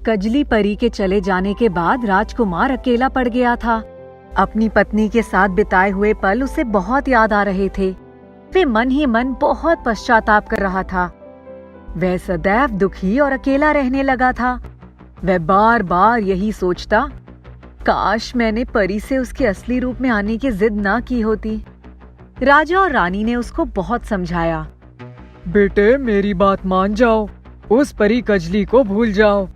कजली परी के चले जाने के बाद राजकुमार अकेला पड़ गया था। अपनी पत्नी के साथ बिताए हुए पल उसे बहुत याद आ रहे थे। वे मन ही मन बहुत पश्चाताप कर रहा था। वह सदैव दुखी और अकेला रहने लगा था। वह बार बार यही सोचता, काश मैंने परी से उसके असली रूप में आने की जिद ना की होती। राजा और रानी ने उसको बहुत समझाया। बेटे, मेरी बात मान जाओ, उस परी कजली को भूल जाओ।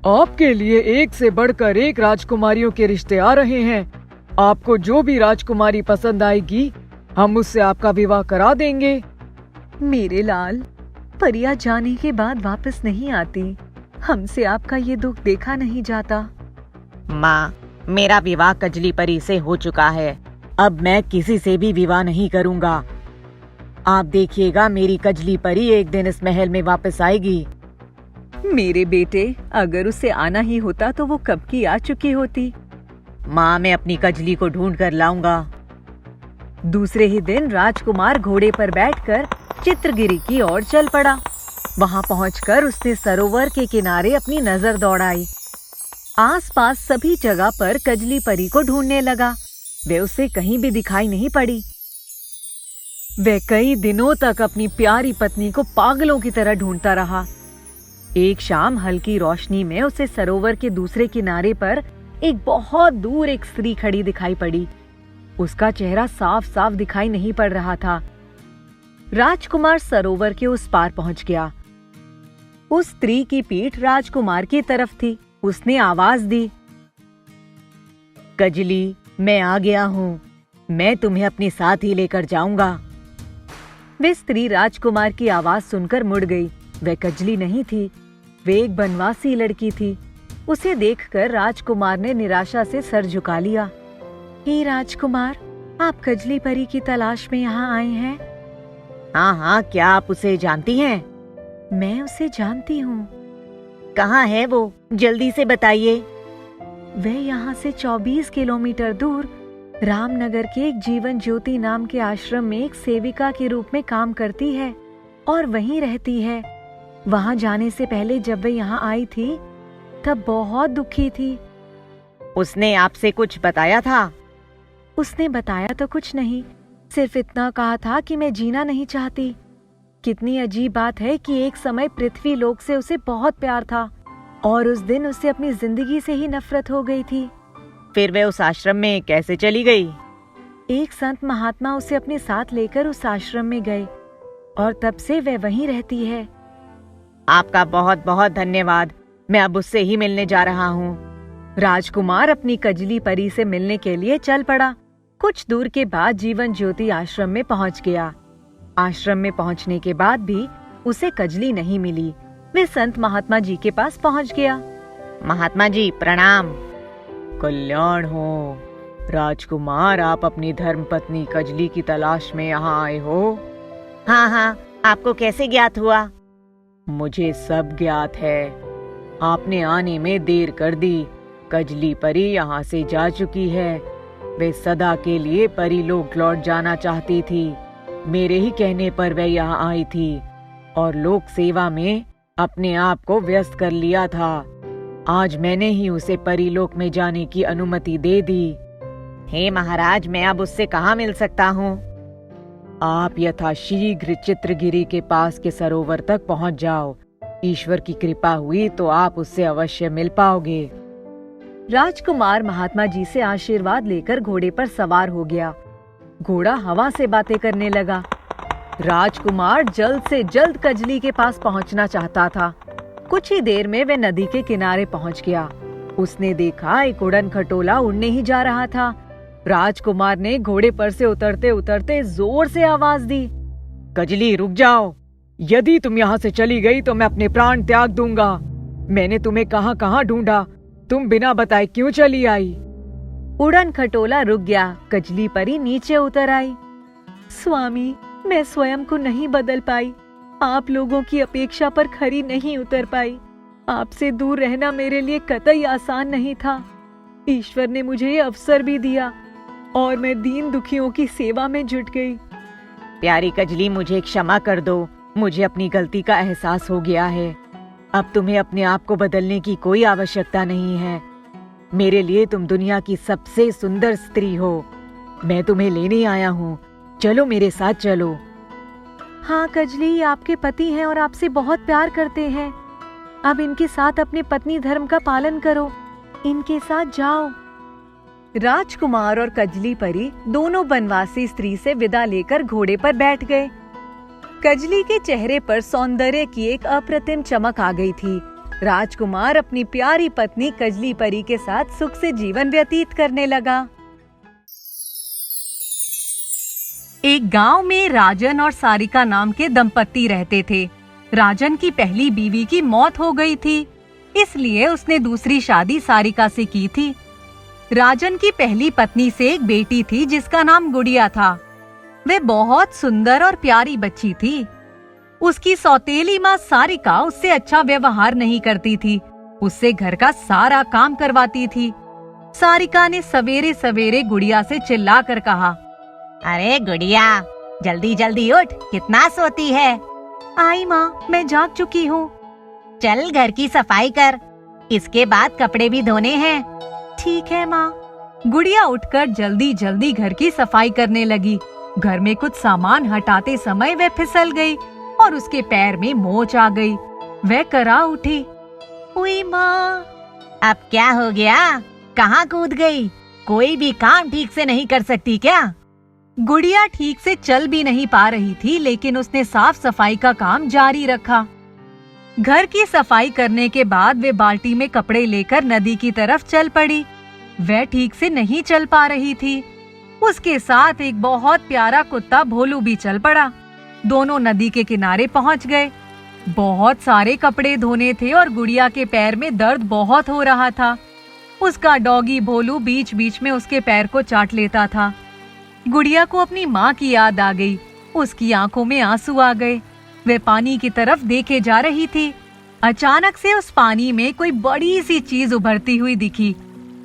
आपके लिए एक से बढ़कर एक राजकुमारियों के रिश्ते आ रहे हैं। आपको जो भी राजकुमारी पसंद आएगी, हम उससे आपका विवाह करा देंगे। मेरे लाल, परियां जाने के बाद वापस नहीं आती। हमसे आपका ये दुख देखा नहीं जाता। माँ, मेरा विवाह कजली परी से हो चुका है। अब मैं किसी से भी विवाह नहीं करूँगा। आप देखिएगा, मेरी कजली परी एक दिन इस महल में वापस आएगी। मेरे बेटे, अगर उसे आना ही होता तो वो कब की आ चुकी होती। माँ, मैं अपनी कजली को ढूंढ कर लाऊंगा। दूसरे ही दिन राजकुमार घोड़े पर बैठकर चित्रगिरी की ओर चल पड़ा। वहां पहुंचकर उसने सरोवर के किनारे अपनी नजर दौड़ाई। आसपास सभी जगह पर कजली परी को ढूंढने लगा। वे उसे कहीं भी दिखाई नहीं पड़ी। वह कई दिनों तक अपनी प्यारी पत्नी को पागलों की तरह ढूंढता रहा। एक शाम हल्की रोशनी में उसे सरोवर के दूसरे किनारे पर एक बहुत दूर एक स्त्री खड़ी दिखाई पड़ी। उसका चेहरा साफ साफ दिखाई नहीं पड़ रहा था। राजकुमार सरोवर के उस पार पहुंच गया। उस स्त्री की पीठ राजकुमार की तरफ थी। उसने आवाज दी, कजली, मैं आ गया हूँ। मैं तुम्हें अपने साथ ही लेकर जाऊंगा। वे स्त्री राजकुमार की आवाज सुनकर मुड़ गई। वह कजली नहीं थी, वे एक बनवासी लड़की थी। उसे देखकर राजकुमार ने निराशा से सर झुका लिया। हे राजकुमार, आप कजली परी की तलाश में यहाँ आए हैं? हाँ हाँ, क्या आप उसे जानती हैं? मैं उसे जानती हूँ। कहाँ है वो? जल्दी से बताइए। वह यहाँ से 24 किलोमीटर दूर रामनगर के एक जीवन ज्योति नाम के आश्रम में एक सेविका के रूप में काम करती है और वहीं रहती है। वहाँ जाने से पहले जब वह यहाँ आई थी तब बहुत दुखी थी। उसने आपसे कुछ बताया था? उसने बताया तो कुछ नहीं, सिर्फ इतना कहा था कि मैं जीना नहीं चाहती। कितनी अजीब बात है कि एक समय पृथ्वी लोक से उसे बहुत प्यार था और उस दिन उसे अपनी जिंदगी से ही नफरत हो गई थी। फिर वह उस आश्रम में कैसे चली गई? एक संत महात्मा उसे अपने साथ लेकर उस आश्रम में गए और तब से वह वहीं रहती है। आपका बहुत बहुत धन्यवाद। मैं अब उससे ही मिलने जा रहा हूँ। राजकुमार अपनी कजली परी से मिलने के लिए चल पड़ा। कुछ दूर के बाद जीवन ज्योति आश्रम में पहुँच गया। आश्रम में पहुँचने के बाद भी उसे कजली नहीं मिली। वे संत महात्मा जी के पास पहुँच गया। महात्मा जी, प्रणाम। कल्याण हो। राजकुमार, आप अपनी धर्मपत्नी कजली की तलाश में यहाँ आए हो? हाँ हाँ, आपको कैसे ज्ञात हुआ? मुझे सब ज्ञात है। आपने आने में देर कर दी। कजली परी यहाँ से जा चुकी है। वे सदा के लिए परी लोक लौट जाना चाहती थी। मेरे ही कहने पर वह यहाँ आई थी और लोक सेवा में अपने आप को व्यस्त कर लिया था। आज मैंने ही उसे परीलोक में जाने की अनुमति दे दी। हे महाराज, मैं अब उससे कहाँ मिल सकता हूँ? आप यथाशीघ्र चित्रगिरी के पास के सरोवर तक पहुँच जाओ। ईश्वर की कृपा हुई तो आप उससे अवश्य मिल पाओगे। राजकुमार महात्मा जी से आशीर्वाद लेकर घोड़े पर सवार हो गया। घोड़ा हवा से बातें करने लगा। राजकुमार जल्द से जल्द कजली के पास पहुंचना चाहता था। कुछ ही देर में वह नदी के किनारे पहुंच गया। उसने देखा एक उड़न खटोला उड़ने ही जा रहा था। राजकुमार ने घोड़े पर से उतरते उतरते जोर से आवाज दी, कजली, रुक जाओ। यदि तुम यहाँ से चली गई तो मैं अपने प्राण त्याग दूंगा। मैंने तुम्हें कहाँ कहाँ ढूंढा, तुम बिना बताए क्यों चली आई? उड़न खटोला रुक गया। कजली परी नीचे उतर आई। स्वामी, मैं स्वयं को नहीं बदल पाई। आप लोगों की अपेक्षा पर खरी नहीं उतर पाई। आपसे दूर रहना मेरे लिए कतई आसान नहीं था। ईश्वर ने मुझे ये अवसर भी दिया और मैं दीन दुखियों की सेवा में जुट गई। प्यारी कजली, मुझे क्षमा कर दो। मुझे अपनी गलती का एहसास हो गया है। अब तुम्हें अपने आप को बदलने की कोई आवश्यकता नहीं है। मेरे लिए तुम दुनिया की सबसे सुंदर स्त्री हो। मैं तुम्हें लेने आया हूँ, चलो मेरे साथ चलो। हाँ कजली, ये आपके पति हैं और आपसे बहुत प्यार करते हैं। अब इनके साथ अपने पत्नी धर्म का पालन करो, इनके साथ जाओ। राजकुमार और कजली परी दोनों बनवासी स्त्री से विदा लेकर घोड़े पर बैठ गए। कजली के चेहरे पर सौंदर्य की एक अप्रतिम चमक आ गई थी। राजकुमार अपनी प्यारी पत्नी कजली परी के साथ सुख से जीवन व्यतीत करने लगा। एक गांव में राजन और सारिका नाम के दंपत्ति रहते थे। राजन की पहली बीवी की मौत हो गई थी, इसलिए उसने दूसरी शादी सारिका से की थी। राजन की पहली पत्नी से एक बेटी थी जिसका नाम गुड़िया था। वे बहुत सुंदर और प्यारी बच्ची थी। उसकी सौतेली माँ सारिका उससे अच्छा व्यवहार नहीं करती थी, उससे घर का सारा काम करवाती थी। सारिका ने सवेरे सवेरे गुड़िया से चिल्लाकर कहा, अरे गुड़िया, जल्दी जल्दी उठ, कितना सोती है? आई माँ, मैं जाग चुकी हूँ। चल घर की सफाई कर, इसके बाद कपड़े भी धोने हैं। ठीक है माँ। गुड़िया उठकर जल्दी जल्दी घर की सफाई करने लगी। घर में कुछ सामान हटाते समय वह फिसल गई और उसके पैर में मोच आ गई। वह करा उठी, हुई माँ। अब क्या हो गया? कहाँ कूद गई? कोई भी काम ठीक से नहीं कर सकती क्या? गुड़िया ठीक से चल भी नहीं पा रही थी, लेकिन उसने साफ सफाई का काम जारी रखा। घर की सफाई करने के बाद वे बाल्टी में कपड़े लेकर नदी की तरफ चल पड़ी। वह ठीक से नहीं चल पा रही थी। उसके साथ एक बहुत प्यारा कुत्ता भोलू भी चल पड़ा। दोनों नदी के किनारे पहुंच गए। बहुत सारे कपड़े धोने थे और गुड़िया के पैर में दर्द बहुत हो रहा था। उसका डॉगी भोलू बीच बीच में उसके पैर को चाट लेता था। गुड़िया को अपनी माँ की याद आ गई। उसकी आंखों में आंसू आ गए। वह पानी की तरफ देखे जा रही थी। अचानक से उस पानी में कोई बड़ी सी चीज उभरती हुई दिखी।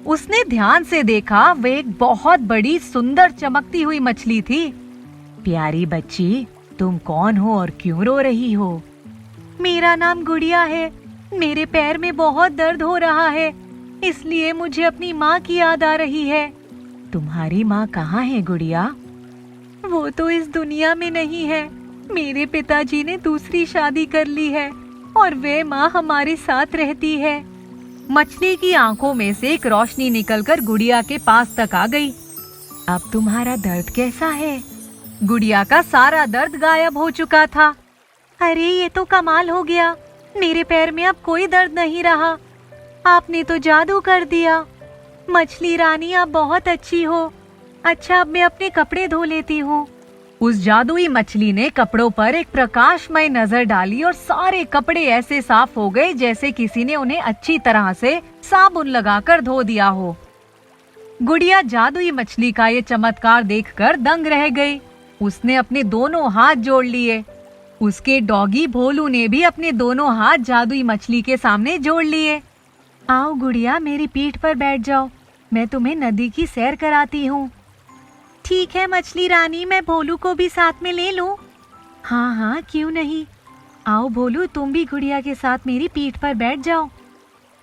उसने ध्यान से देखा, वह एक बहुत बड़ी सुंदर चमकती हुई मछली थी। प्यारी बच्ची, तुम कौन हो और क्यों रो रही हो? मेरा नाम गुड़िया है। मेरे पैर में बहुत दर्द हो रहा है, इसलिए मुझे अपनी माँ की याद आ रही है। तुम्हारी माँ कहाँ है गुड़िया? वो तो इस दुनिया में नहीं है। मेरे पिताजी ने दूसरी शादी कर ली है और वे माँ हमारे साथ रहती है। मछली की आंखों में से एक रोशनी निकलकर गुड़िया के पास तक आ गई। अब तुम्हारा दर्द कैसा है? गुड़िया का सारा दर्द गायब हो चुका था। अरे ये तो कमाल हो गया, मेरे पैर में अब कोई दर्द नहीं रहा। आपने तो जादू कर दिया। मछली रानी, आप बहुत अच्छी हो। अच्छा, अब मैं अपने कपड़े धो लेती हूँ। उस जादुई मछली ने कपड़ों पर एक प्रकाशमय नजर डाली और सारे कपड़े ऐसे साफ हो गए जैसे किसी ने उन्हें अच्छी तरह से साबुन लगाकर धो दिया हो। गुड़िया जादुई मछली का ये चमत्कार देखकर दंग रह गई। उसने अपने दोनों हाथ जोड़ लिए। उसके डॉगी भोलू ने भी अपने दोनों हाथ जादुई मछली के सामने जोड़ लिए। आओ गुड़िया, मेरी पीठ पर बैठ जाओ, मैं तुम्हें नदी की सैर कराती हूँ। ठीक है मछली रानी, मैं भोलू को भी साथ में ले लूं? हाँ हाँ, क्यों नहीं। आओ भोलू, तुम भी गुड़िया के साथ मेरी पीठ पर बैठ जाओ।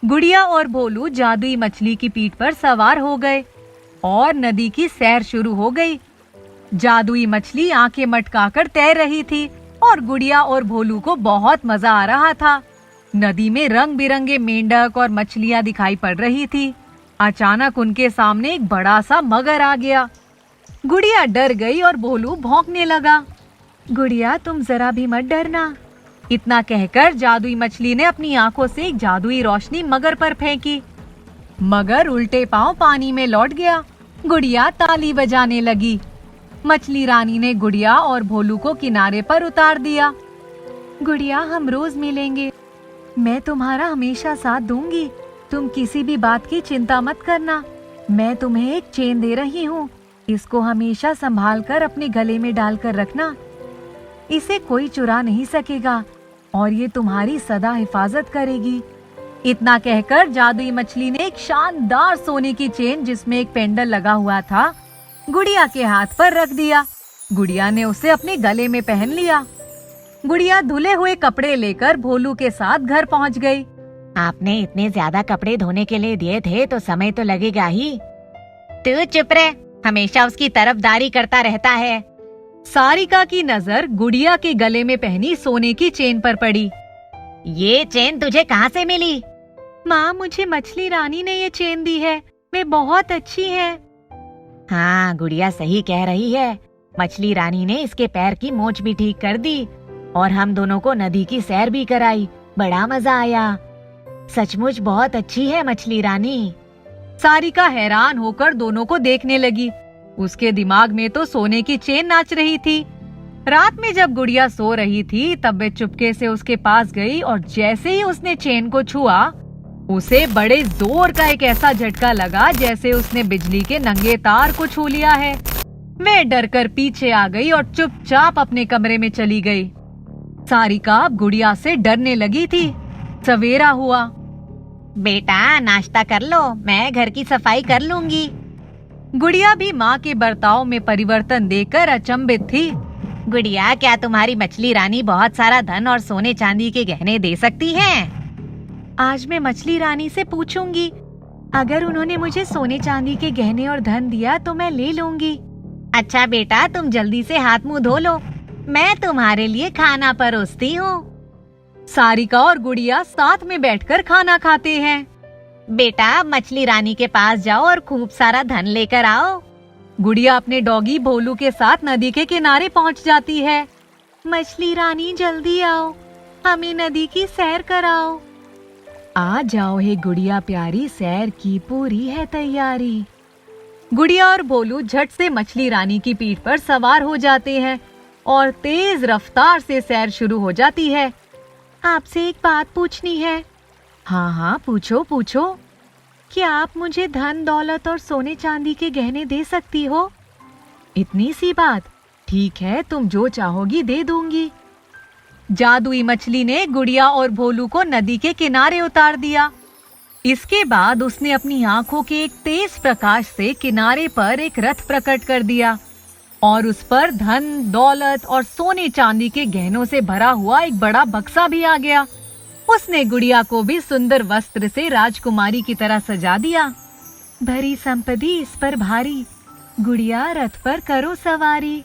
गुड़िया और भोलू जादुई मछली की पीठ पर सवार हो गए और नदी की सैर शुरू हो गई। जादुई मछली आंखें मटकाकर तैर रही थी और गुड़िया और भोलू को बहुत मजा आ रहा था। नदी में रंग बिरंगे मेंढक और मछलियां दिखाई पड़ रही थी। अचानक उनके सामने एक बड़ा सा मगर आ गया। गुड़िया डर गई और भोलू भौंकने लगा। गुड़िया, तुम जरा भी मत डरना। इतना कहकर जादुई मछली ने अपनी आंखों से एक जादुई रोशनी मगर पर फेंकी। मगर उल्टे पांव पानी में लौट गया। गुड़िया ताली बजाने लगी। मछली रानी ने गुड़िया और भोलू को किनारे पर उतार दिया। गुड़िया, हम रोज मिलेंगे। मैं तुम्हारा हमेशा साथ दूंगी। तुम किसी भी बात की चिंता मत करना। मैं तुम्हें एक चेन दे रही हूँ। इसको हमेशा संभाल कर अपने गले में डालकर रखना। इसे कोई चुरा नहीं सकेगा और ये तुम्हारी सदा हिफाजत करेगी। इतना कहकर जादुई मछली ने एक शानदार सोने की चेन जिसमें एक पेंडल लगा हुआ था, गुड़िया के हाथ पर रख दिया। गुड़िया ने उसे अपने गले में पहन लिया। गुड़िया धुले हुए कपड़े लेकर भोलू के साथ घर पहुंच गई। आपने इतने ज्यादा कपड़े धोने के लिए दिए थे तो समय तो लगेगा ही। तू चुप रह, हमेशा उसकी तरफदारी करता रहता है। सारिका की नजर गुड़िया के गले में पहनी सोने की चेन पर पड़ी। ये चेन तुझे कहाँ से मिली? माँ, मुझे मछली रानी ने ये चेन दी है, वे बहुत अच्छी है। हाँ, गुड़िया सही कह रही है। मछली रानी ने इसके पैर की मोच भी ठीक कर दी और हम दोनों को नदी की सैर भी कराई। बड़ा मजा आया। सचमुच बहुत अच्छी है मछली रानी। सारिका हैरान होकर दोनों को देखने लगी। उसके दिमाग में तो सोने की चेन नाच रही थी। रात में जब गुड़िया सो रही थी तब वे चुपके से उसके पास गई और जैसे ही उसने चेन को छुआ, उसे बड़े जोर का एक ऐसा झटका लगा जैसे उसने बिजली के नंगे तार को छू लिया है। वे डरकर पीछे आ गई और चुपचाप अपने कमरे में चली गई। सारिका अब गुड़िया से डरने लगी थी। सवेरा हुआ। बेटा नाश्ता कर लो, मैं घर की सफाई कर लूंगी। गुड़िया भी माँ के बर्ताव में परिवर्तन देखकर अचंभित थी। गुड़िया, क्या तुम्हारी मछली रानी बहुत सारा धन और सोने चांदी के गहने दे सकती है? आज मैं मछली रानी से पूछूंगी। अगर उन्होंने मुझे सोने चांदी के गहने और धन दिया तो मैं ले लूंगी। अच्छा बेटा, तुम जल्दी से हाथ मुंह धो लो, मैं तुम्हारे लिए खाना परोसती हूँ। सारिका और गुड़िया साथ में बैठकर खाना खाते हैं। बेटा, मछली रानी के पास जाओ और खूब सारा धन लेकर आओ। गुड़िया अपने डॉगी भोलू के साथ नदी के किनारे पहुंच जाती है। मछली रानी जल्दी आओ, हमें नदी की सैर कराओ। आ जाओ हे गुड़िया प्यारी, सैर की पूरी है तैयारी। गुड़िया और भोलू झट से मछली रानी की पीठ पर सवार हो जाते हैं और तेज रफ्तार से सैर शुरू हो जाती है। आपसे एक बात पूछनी है। हाँ हाँ, पूछो पूछो। क्या आप मुझे धन दौलत और सोने चांदी के गहने दे सकती हो? इतनी सी बात? ठीक है, तुम जो चाहोगी दे दूंगी। जादुई मछली ने गुड़िया और भोलू को नदी के किनारे उतार दिया। इसके बाद उसने अपनी आंखों के एक तेज प्रकाश से किनारे पर एक रथ प्रकट कर दिया और उस पर धन दौलत और सोने चांदी के गहनों से भरा हुआ एक बड़ा बक्सा भी आ गया। उसने गुड़िया को भी सुंदर वस्त्र से राजकुमारी की तरह सजा दिया। भरी संपत्ति इस पर भारी, गुड़िया रथ पर करो सवारी।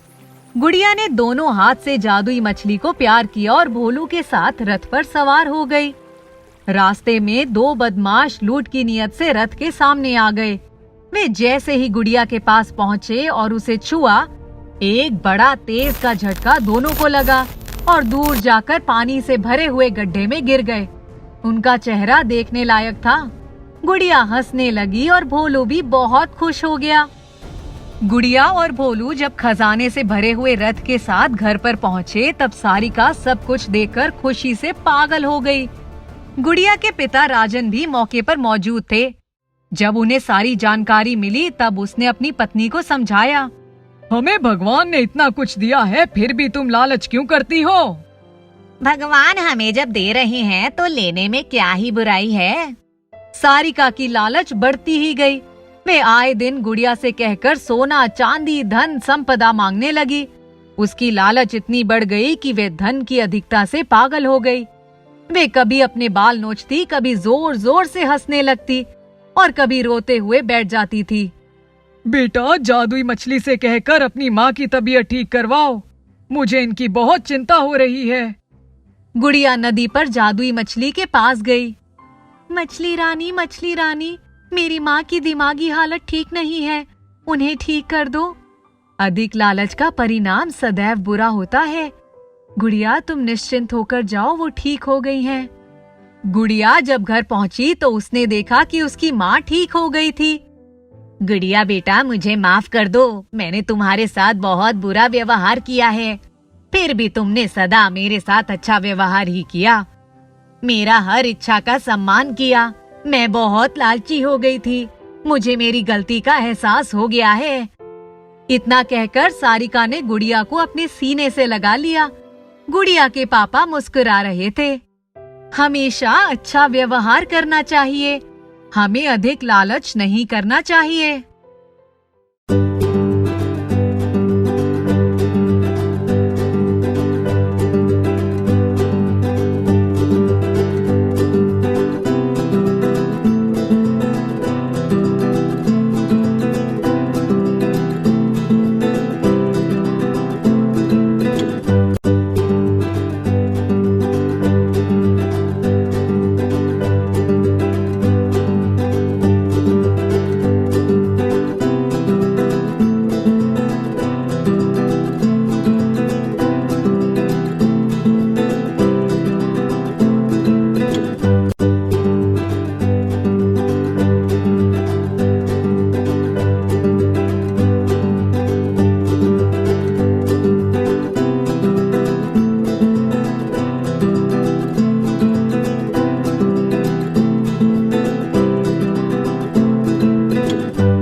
गुड़िया ने दोनों हाथ से जादुई मछली को प्यार किया और भोलू के साथ रथ पर सवार हो गई। रास्ते में दो बदमाश लूट की नियत से रथ के सामने आ गए। वे जैसे ही गुड़िया के पास पहुंचे और उसे छुआ, एक बड़ा तेज का झटका दोनों को लगा और दूर जाकर पानी से भरे हुए गड्ढे में गिर गए। उनका चेहरा देखने लायक था। गुड़िया हंसने लगी और भोलू भी बहुत खुश हो गया। गुड़िया और भोलू जब खजाने से भरे हुए रथ के साथ घर पर पहुंचे तब सारिका सब कुछ देखकर खुशी से पागल हो गई। गुड़िया के पिता राजन भी मौके पर मौजूद थे। जब उन्हें सारी जानकारी मिली तब उसने अपनी पत्नी को समझाया। हमें भगवान ने इतना कुछ दिया है, फिर भी तुम लालच क्यों करती हो? भगवान हमें जब दे रहे हैं तो लेने में क्या ही बुराई है। सारिका की लालच बढ़ती ही गई। वे आए दिन गुड़िया से कहकर सोना चांदी धन संपदा मांगने लगी। उसकी लालच इतनी बढ़ गई कि वे धन की अधिकता से पागल हो गई। वे कभी अपने बाल नोचती, कभी जोर जोर से हंसने लगती और कभी रोते हुए बैठ जाती थी। बेटा, जादुई मछली से कहकर अपनी माँ की तबीयत ठीक करवाओ, मुझे इनकी बहुत चिंता हो रही है। गुड़िया नदी पर जादुई मछली के पास गई। मछली रानी, मेरी माँ की दिमागी हालत ठीक नहीं है, उन्हें ठीक कर दो। अधिक लालच का परिणाम सदैव बुरा होता है। गुड़िया, तुम निश्चिंत होकर जाओ, वो ठीक हो गई हैं। गुड़िया जब घर पहुंची तो उसने देखा कि उसकी माँ ठीक हो गई थी। गुड़िया बेटा, मुझे माफ कर दो, मैंने तुम्हारे साथ बहुत बुरा व्यवहार किया है, फिर भी तुमने सदा मेरे साथ अच्छा व्यवहार ही किया, मेरा हर इच्छा का सम्मान किया। मैं बहुत लालची हो गई थी, मुझे मेरी गलती का एहसास हो गया है। इतना कहकर सारिका ने गुड़िया को अपने सीने से लगा लिया। गुड़िया के पापा मुस्कुरा रहे थे। हमेशा अच्छा व्यवहार करना चाहिए, हमें अधिक लालच नहीं करना चाहिए।